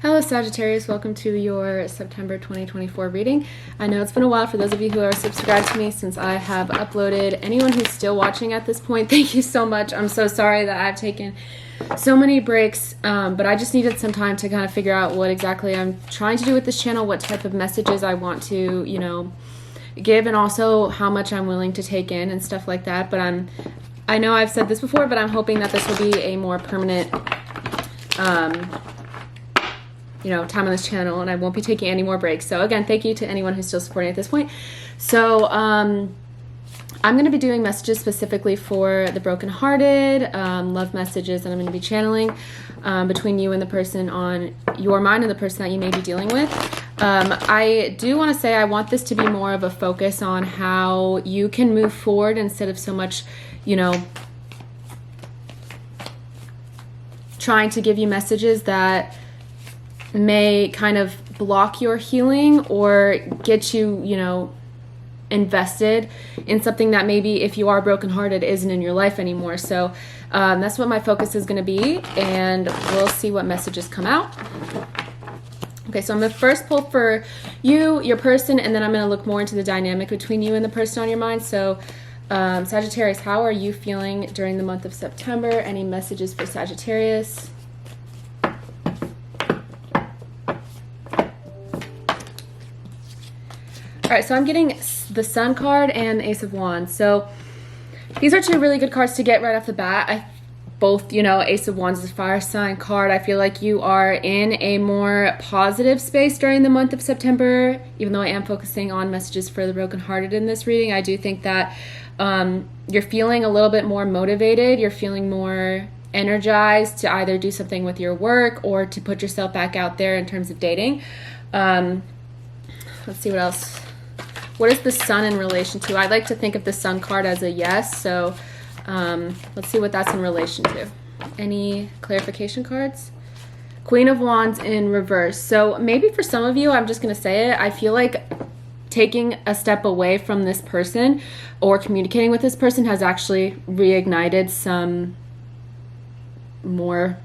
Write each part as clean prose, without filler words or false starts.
Hello Sagittarius, welcome to your September 2024 reading. I know it's been a while for those of you who are subscribed to me since I have uploaded. Anyone who's still watching at this point, thank you so much. I'm so sorry that I've taken so many breaks, but I just needed some time to kind of figure out what exactly I'm trying to do with this channel, what type of messages I want to, give, and also how much I'm willing to take in and stuff like that. But I know I've said this before, but I'm hoping that this will be a more permanent time on this channel, and I won't be taking any more breaks. So again, thank you to anyone who's still supporting at this point. So I'm going to be doing messages specifically for the brokenhearted, love messages that I'm going to be channeling between you and the person on your mind and the person that you may be dealing with. I do want to say I want this to be more of a focus on how you can move forward instead of so much, trying to give you messages that may kind of block your healing or get you, invested in something that maybe if you are brokenhearted isn't in your life anymore. So that's what my focus is going to be, and we'll see what messages come out. Okay, so I'm going to first pull for you, your person, and then I'm going to look more into the dynamic between you and the person on your mind. So Sagittarius, how are you feeling during the month of September? Any messages for Sagittarius? All right, so I'm getting the Sun card and the Ace of Wands. So these are two really good cards to get right off the bat. Ace of Wands is a fire sign card. I feel like you are in a more positive space during the month of September. Even though I am focusing on messages for the brokenhearted in this reading, I do think that you're feeling a little bit more motivated. You're feeling more energized to either do something with your work or to put yourself back out there in terms of dating. Let's see what else. What is the Sun in relation to? I like to think of the Sun card as a yes, so let's see what that's in relation to. Any clarification cards? Queen of Wands in reverse. So maybe for some of you, I'm just going to say it, I feel like taking a step away from this person or communicating with this person has actually reignited some more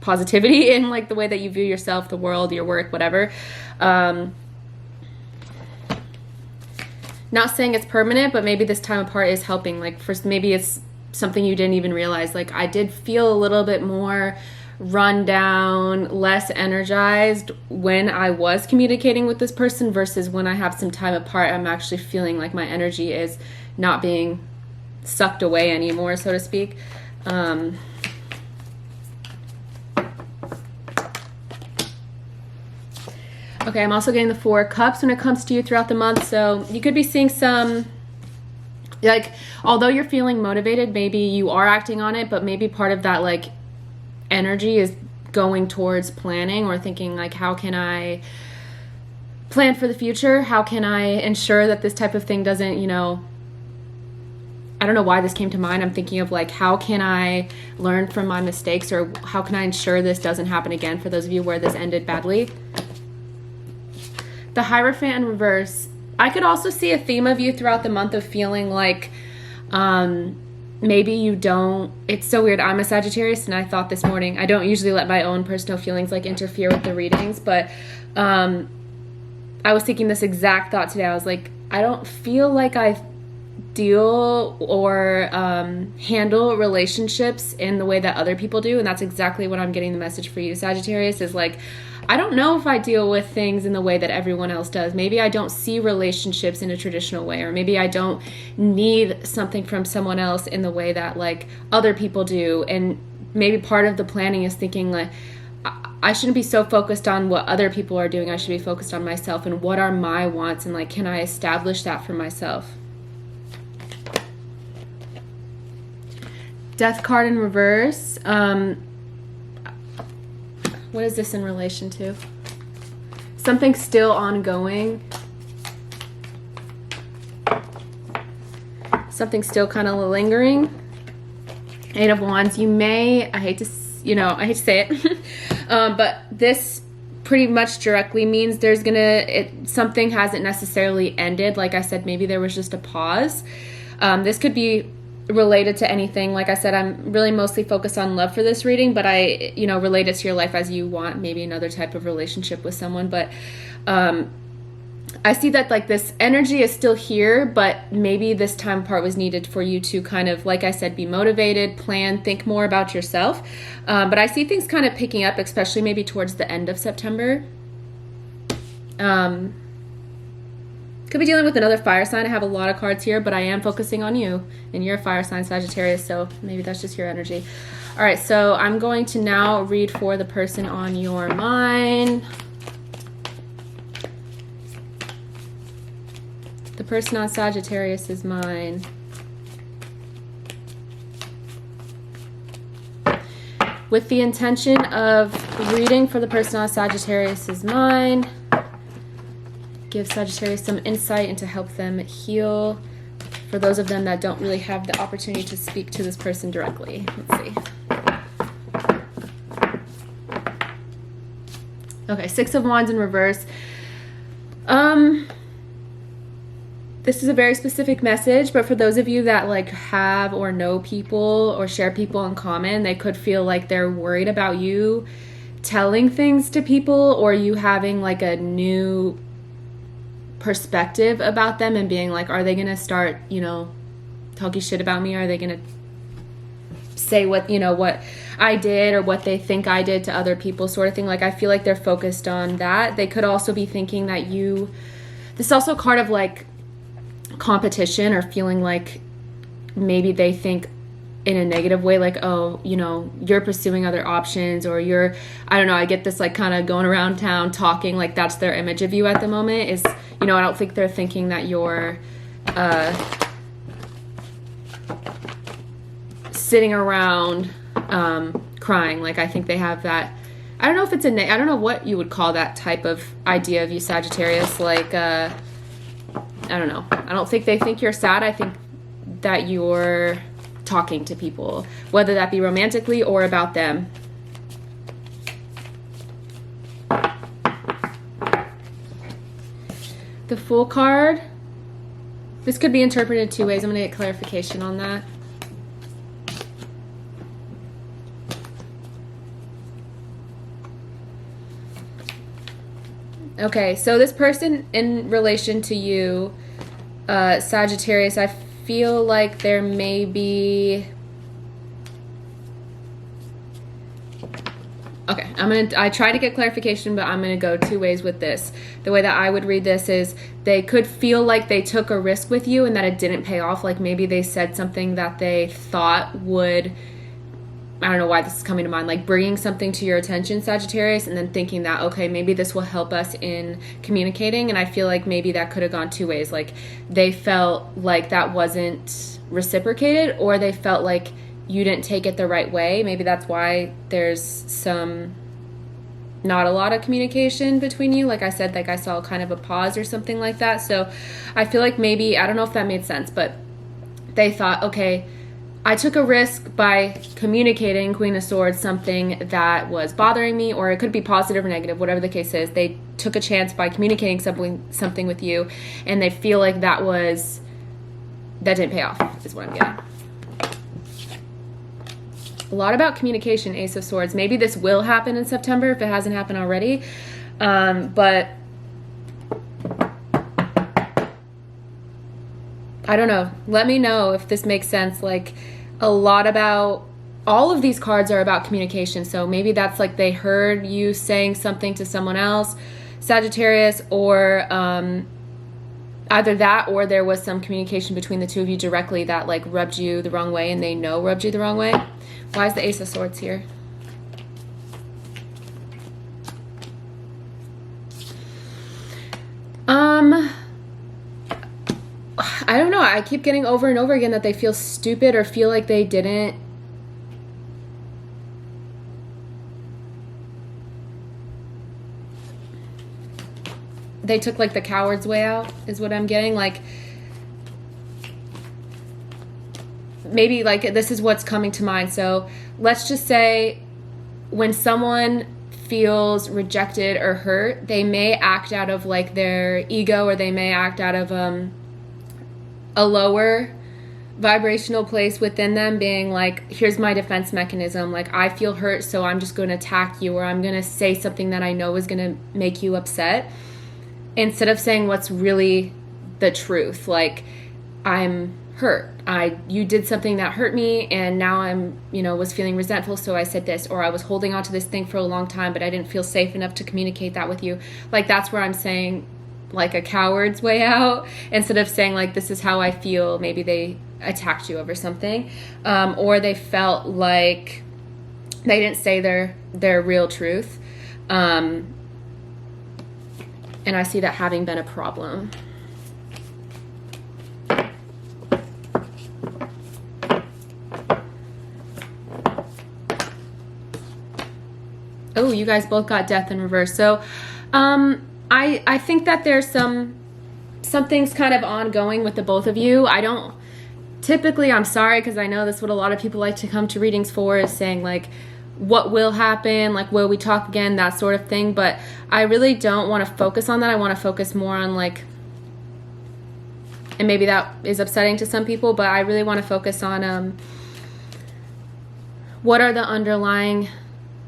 positivity in the way that you view yourself, the world, your work, whatever. Not saying it's permanent, but maybe this time apart is helping. Maybe it's something you didn't even realize. I did feel a little bit more run down, less energized when I was communicating with this person versus when I have some time apart. I'm actually feeling like my energy is not being sucked away anymore, so to speak. Okay, I'm also getting the Four of Cups when it comes to you throughout the month. So you could be seeing some, although you're feeling motivated, maybe you are acting on it, but maybe part of that, energy is going towards planning or thinking, how can I plan for the future? How can I ensure that this type of thing doesn't, I don't know why this came to mind. I'm thinking of, how can I learn from my mistakes, or how can I ensure this doesn't happen again for those of you where this ended badly? The Hierophant in reverse. I could also see a theme of you throughout the month of feeling like maybe you don't. It's so weird. I'm a Sagittarius, and I thought this morning, I don't usually let my own personal feelings interfere with the readings, but I was thinking this exact thought today. I was like, I don't feel like I deal or handle relationships in the way that other people do, and that's exactly what I'm getting the message for you, Sagittarius, is I don't know if I deal with things in the way that everyone else does. Maybe I don't see relationships in a traditional way, or maybe I don't need something from someone else in the way that other people do. And maybe part of the planning is thinking I shouldn't be so focused on what other people are doing. I should be focused on myself and what are my wants, and can I establish that for myself? Death card in reverse. What is this in relation to? Something still ongoing. Something still kind of lingering. Eight of Wands. You may, I hate to say it, but this pretty much directly means something hasn't necessarily ended. Like I said, maybe there was just a pause. This could be related to anything. Like I said, I'm really mostly focused on love for this reading, but I, relate it to your life as you want maybe another type of relationship with someone. But I see that like this energy is still here, but maybe this time part was needed for you to kind of, like I said, be motivated, plan, think more about yourself. But I see things kind of picking up, especially maybe towards the end of September. Could be dealing with another fire sign. I have a lot of cards here, but I am focusing on you, and you're a fire sign, Sagittarius, so maybe that's just your energy. All right, so I'm going to now read for the person on your mind. The person on Sagittarius's mind. With the intention of reading for the person on Sagittarius's mind, give Sagittarius some insight and to help them heal. For those of them that don't really have the opportunity to speak to this person directly. Let's see. Okay, Six of Wands in reverse. This is a very specific message, but for those of you that like have or know people or share people in common, they could feel like they're worried about you telling things to people, or you having like a new perspective about them and being like, are they gonna start, talking shit about me? Are they gonna say what I did or what they think I did to other people, sort of thing? Like, I feel like they're focused on that. They could also be thinking that this is also a card of like competition, or feeling like maybe they think in a negative way, like, oh, you're pursuing other options, or I don't know, I get this like kind of going around town talking, like that's their image of you at the moment is, I don't think they're thinking that you're sitting around crying. Like, I think they have that, I don't know if it's I don't know what you would call that type of idea of you, Sagittarius, like I don't know. I don't think they think you're sad. I think that you're talking to people, whether that be romantically or about them. The Fool card. This could be interpreted two ways. I'm going to get clarification on that. Okay, so this person in relation to you, Sagittarius, I feel like there may be... Okay, I try to get clarification, but I'm gonna go two ways with this. The way that I would read this is they could feel like they took a risk with you and that it didn't pay off. Like maybe they said something that they thought would... I don't know why this is coming to mind, like bringing something to your attention, Sagittarius, and then thinking that, okay, maybe this will help us in communicating. And I feel like maybe that could have gone two ways. Like they felt like that wasn't reciprocated, or they felt like you didn't take it the right way. Maybe that's why there's not a lot of communication between you. Like I said, like I saw kind of a pause or something like that. So I feel like maybe, I don't know if that made sense, but they thought, okay, I took a risk by communicating, Queen of Swords, something that was bothering me, or it could be positive or negative, whatever the case is. They took a chance by communicating something with you, and they feel like that didn't pay off, is what I'm getting. A lot about communication, Ace of Swords. Maybe this will happen in September if it hasn't happened already, but I don't know. Let me know if this makes sense. Like, a lot about, all of these cards are about communication. So maybe that's like they heard you saying something to someone else, Sagittarius, or either that, or there was some communication between the two of you directly that like rubbed you the wrong way, and they rubbed you the wrong way. Why is the Ace of Swords here? I don't know. I keep getting over and over again that they feel stupid or feel like they didn't. They took like the coward's way out, is what I'm getting. Like, maybe like this is what's coming to mind. So let's just say when someone feels rejected or hurt, they may act out of like their ego, or they may act out of a lower vibrational place within them being like, here's my defense mechanism. Like, I feel hurt, so I'm just going to attack you, or I'm going to say something that I know is going to make you upset, instead of saying what's really the truth. Like, I'm hurt. You did something that hurt me, and now I'm, was feeling resentful, so I said this, or I was holding on to this thing for a long time, but I didn't feel safe enough to communicate that with you. Like, that's where I'm saying, like, a coward's way out, instead of saying, like, this is how I feel. Maybe they attacked you over something, or they felt like they didn't say their real truth, and I see that having been a problem. Oh, you guys both got death in reverse. So I think that there's something's kind of ongoing with the both of you. I don't typically, I'm sorry, because I know that's what a lot of people like to come to readings for, is saying like, what will happen, like, will we talk again, that sort of thing. But I really don't want to focus on that. I want to focus more on, like, and maybe that is upsetting to some people, but I really want to focus on what are the underlying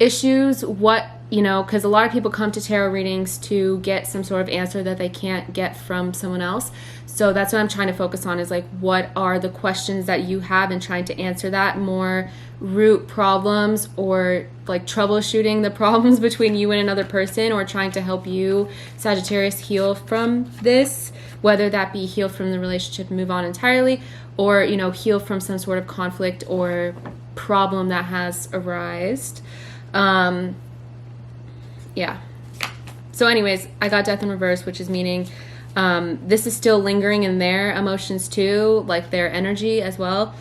issues, because a lot of people come to tarot readings to get some sort of answer that they can't get from someone else. So that's what I'm trying to focus on, is like, what are the questions that you have, and trying to answer that, more root problems, or like troubleshooting the problems between you and another person, or trying to help you, Sagittarius, heal from this, whether that be heal from the relationship and move on entirely, or, heal from some sort of conflict or problem that has arisen. Yeah. So anyways, I got death in reverse, which is meaning this is still lingering in their emotions too, like their energy as well.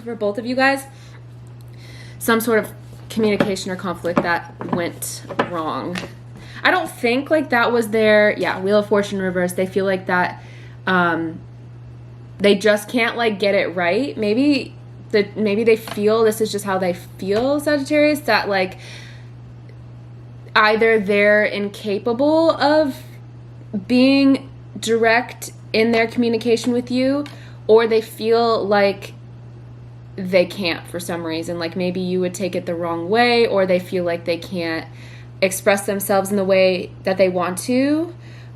For both of you guys, some sort of communication or conflict that went wrong. I don't think like that was their, Wheel of Fortune reverse. They feel like that they just can't like get it right. Maybe they feel this is just how they feel, Sagittarius, that like either they're incapable of being direct in their communication with you, or they feel like they can't for some reason. Like, maybe you would take it the wrong way, or they feel like they can't express themselves in the way that they want to.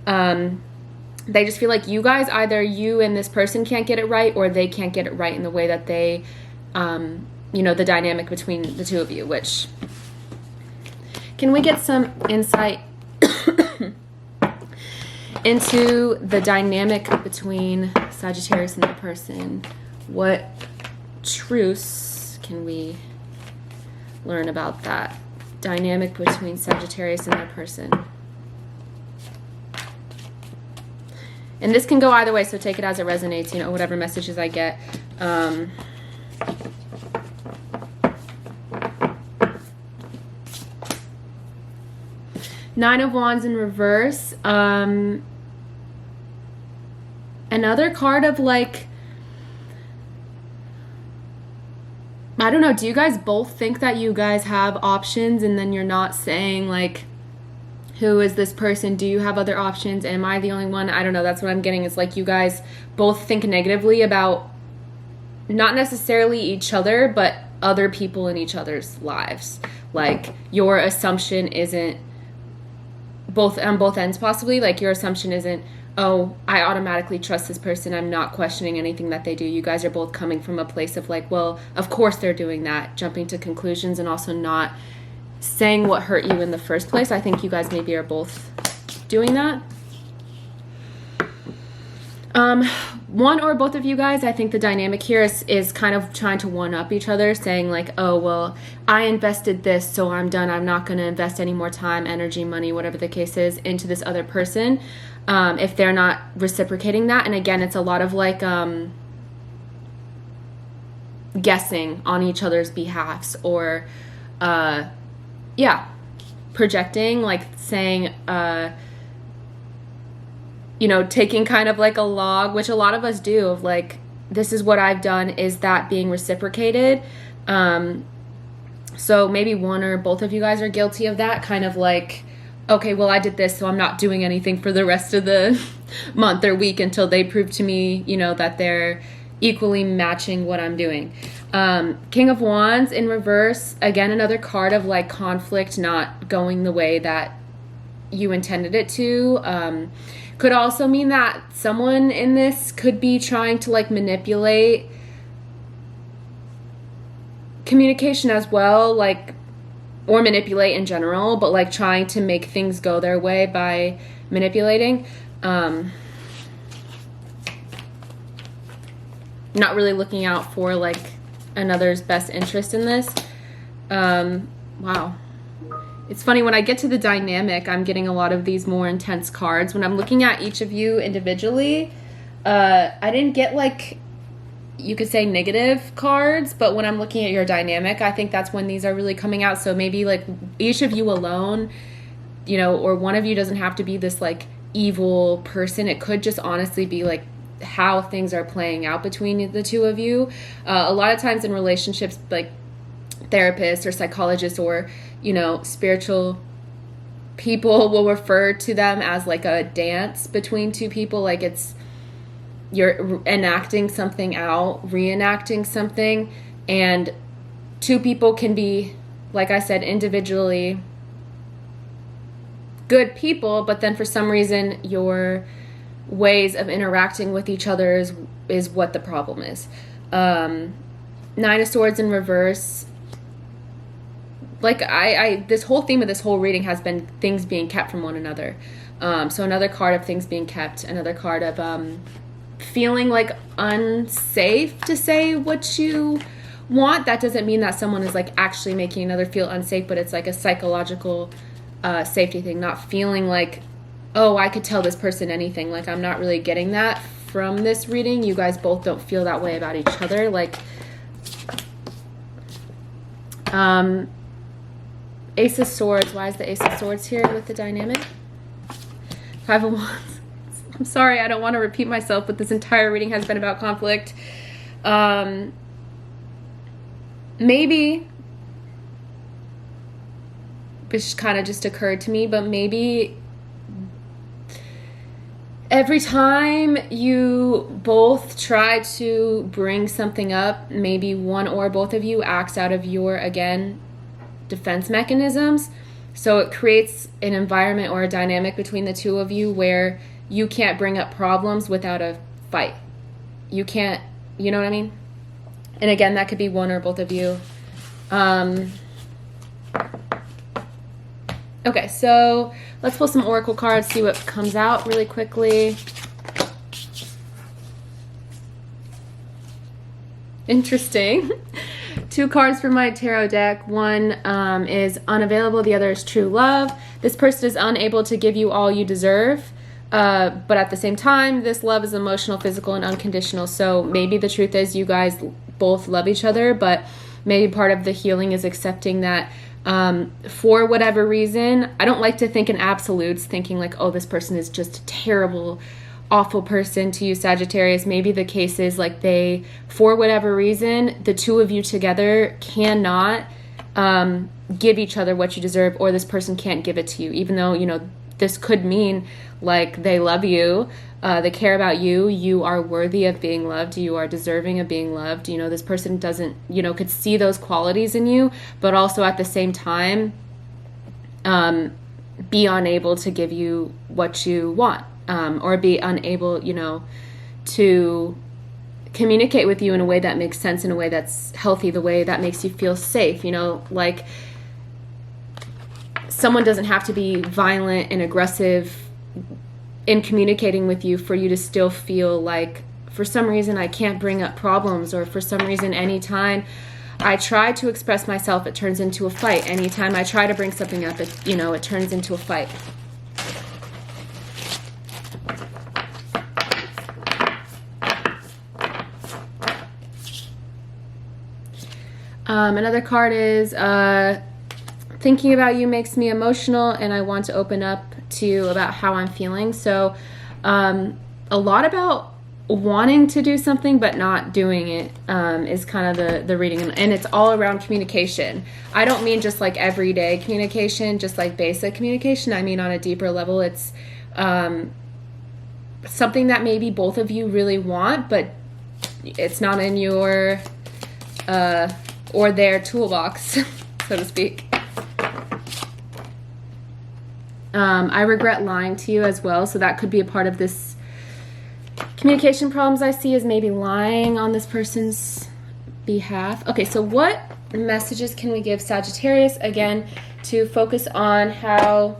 They just feel like you guys, either you and this person can't get it right, or they can't get it right in the way that they, the dynamic between the two of you. Which, can we get some insight into the dynamic between Sagittarius and the person? What truths can we learn about that dynamic between Sagittarius and their person? And this can go either way, so take it as it resonates, whatever messages I get. Nine of Wands in reverse. Another card of like, I don't know, do you guys both think that you guys have options, and then you're not saying like, who is this person? Do you have other options? Am I the only one? I don't know. That's what I'm getting. It's like you guys both think negatively about not necessarily each other, but other people in each other's lives. Like, your assumption isn't on both ends possibly. Like, your assumption isn't, oh, I automatically trust this person, I'm not questioning anything that they do. You guys are both coming from a place of like, well, of course they're doing that, jumping to conclusions, and also not saying what hurt you in the first place. I think you guys maybe are both doing that. One or both of you guys, I think the dynamic here is kind of trying to one-up each other, saying like, oh, well, I invested this, so I'm done. I'm not going to invest any more time, energy, money, whatever the case is, into this other person, if they're not reciprocating that. And again, it's a lot of like guessing on each other's behalves, or projecting, like saying, taking kind of like a log, which a lot of us do, of like, this is what I've done, is that being reciprocated? So maybe one or both of you guys are guilty of that, kind of like, okay, well, I did this, so I'm not doing anything for the rest of the month or week until they prove to me, that they're, equally matching what I'm doing. King of Wands in reverse, again, another card of like conflict not going the way that you intended it to. Could also mean that someone in this could be trying to like manipulate communication as well, like, or manipulate in general, but like trying to make things go their way by manipulating. Not really looking out for like another's best interest in this. Wow. It's funny, when I get to the dynamic, I'm getting a lot of these more intense cards. When I'm looking at each of you individually, I didn't get like, you could say negative cards, but when I'm looking at your dynamic, I think that's when these are really coming out. So maybe like each of you alone, you know, or one of you doesn't have to be this like evil person. It could just honestly be like how things are playing out between the two of you. A lot of times in relationships, like therapists or psychologists or, you know, spiritual people will refer to them as like a dance between two people. Like it's, you're enacting something out, reenacting something, and two people can be, like I said, individually good people, but then for some reason your ways of interacting with each other is what the problem is. Nine of Swords in reverse. Like this whole theme of this whole reading has been things being kept from one another. So another card of things being kept, another card of feeling like unsafe to say what you want. That doesn't mean that someone is like actually making another feel unsafe, but it's like a psychological safety thing, not feeling like, oh, I could tell this person anything. Like, I'm not really getting that from this reading. You guys both don't feel that way about each other. Like, Ace of Swords. Why is the Ace of Swords here with the dynamic? Five of Wands. I'm sorry, I don't want to repeat myself, but this entire reading has been about conflict. Maybe, which kind of just occurred to me, but maybe every time you both try to bring something up, maybe one or both of you acts out of your, again, defense mechanisms. So it creates an environment or a dynamic between the two of you where you can't bring up problems without a fight. You can't, you know what I mean? And again, that could be one or both of you. Okay, so let's pull some oracle cards, see what comes out really quickly. Interesting. Two cards from my tarot deck. One is unavailable, the other is true love. This person is unable to give you all you deserve, but at the same time, this love is emotional, physical, and unconditional. So maybe the truth is you guys both love each other, but maybe part of the healing is accepting that for whatever reason, I don't like to think in absolutes, thinking like, oh, this person is just a terrible, awful person to you, Sagittarius. Maybe the case is like they, for whatever reason, the two of you together cannot give each other what you deserve, or this person can't give it to you, even though, you know, this could mean like they love you, they care about you, you are worthy of being loved, you are deserving of being loved. You know, this person doesn't, you know, could see those qualities in you, but also at the same time be unable to give you what you want, or be unable, you know, to communicate with you in a way that makes sense, in a way that's healthy, the way that makes you feel safe. You know, like someone doesn't have to be violent and aggressive in communicating with you for you to still feel like, for some reason I can't bring up problems, or for some reason anytime I try to express myself it turns into a fight. Anytime I try to bring something up, it, you know, it turns into a fight. Another card is thinking about you makes me emotional, and I want to open up to you about how I'm feeling. So a lot about wanting to do something but not doing it is kind of the reading, and it's all around communication. I don't mean just like everyday communication, just like basic communication. I mean on a deeper level, it's something that maybe both of you really want, but it's not in your or their toolbox, so to speak. I regret lying to you as well, so that could be a part of this communication problems I see, is maybe lying on this person's behalf. Okay, so what messages can we give Sagittarius, again, to focus on how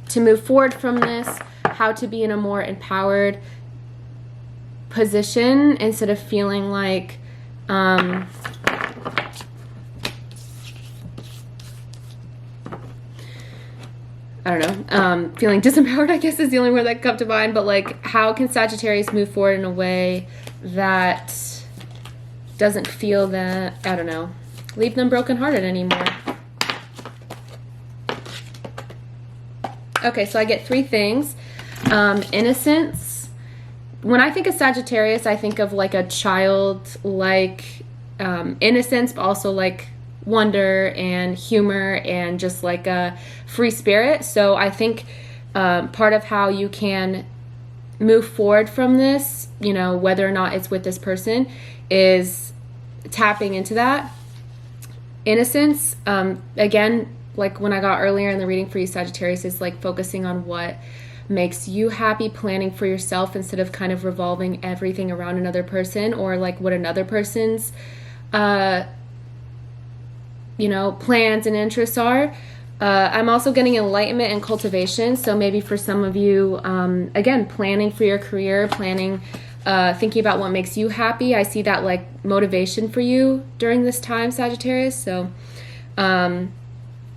to move forward from this, how to be in a more empowered position instead of feeling like I don't know, feeling disempowered, I guess is the only word that comes to mind, but like, how can Sagittarius move forward in a way that doesn't feel that, I don't know, leave them brokenhearted anymore? Okay, so I get 3 things. Innocence. When I think of Sagittarius, I think of like a child-like innocence, but also like wonder and humor and just like a free spirit. So I think part of how you can move forward from this, you know, whether or not it's with this person, is tapping into that innocence. Again, like when I got earlier in the reading for you, Sagittarius, is like focusing on what makes you happy, planning for yourself instead of kind of revolving everything around another person or like what another person's you know, plans and interests are. I'm also getting enlightenment and cultivation. So maybe for some of you, again, planning for your career, planning, thinking about what makes you happy. I see that like motivation for you during this time, Sagittarius. So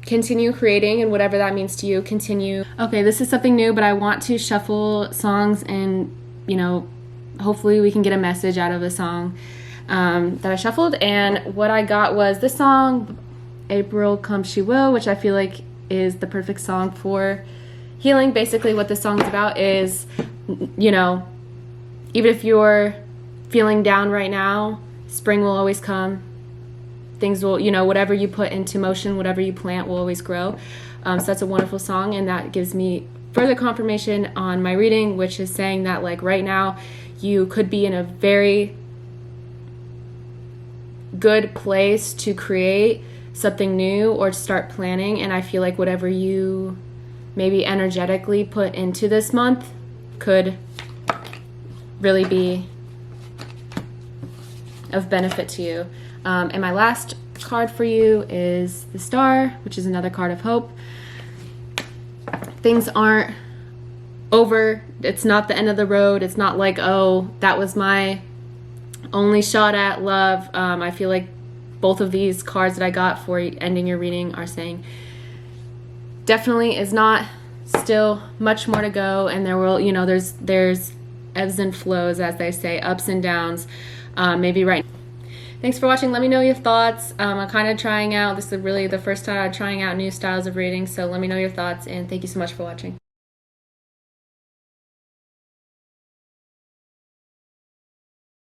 continue creating, and whatever that means to you, continue. Okay, this is something new, but I want to shuffle songs and, you know, hopefully we can get a message out of the song that I shuffled. And what I got was this song, April Come She Will, which I feel like is the perfect song for healing. Basically what this song is about is, you know, even if you're feeling down right now, spring will always come. Things will, you know, whatever you put into motion, whatever you plant will always grow. So that's a wonderful song, and that gives me further confirmation on my reading, which is saying that like right now you could be in a very good place to create something new or to start planning. And I feel like whatever you maybe energetically put into this month could really be of benefit to you. And my last card for you is the Star, which is another card of hope. Things aren't over. It's not the end of the road. It's not like, oh, that was my only shot at love. I feel like both of these cards that I got for ending your reading are saying definitely is not, still much more to go, and there will, you know, there's ebbs and flows, as they say, ups and downs, maybe right. Thanks for watching. Let me know your thoughts. I'm kind of trying out, this is really the first time I'm trying out new styles of reading, so let me know your thoughts, and thank you so much for watching.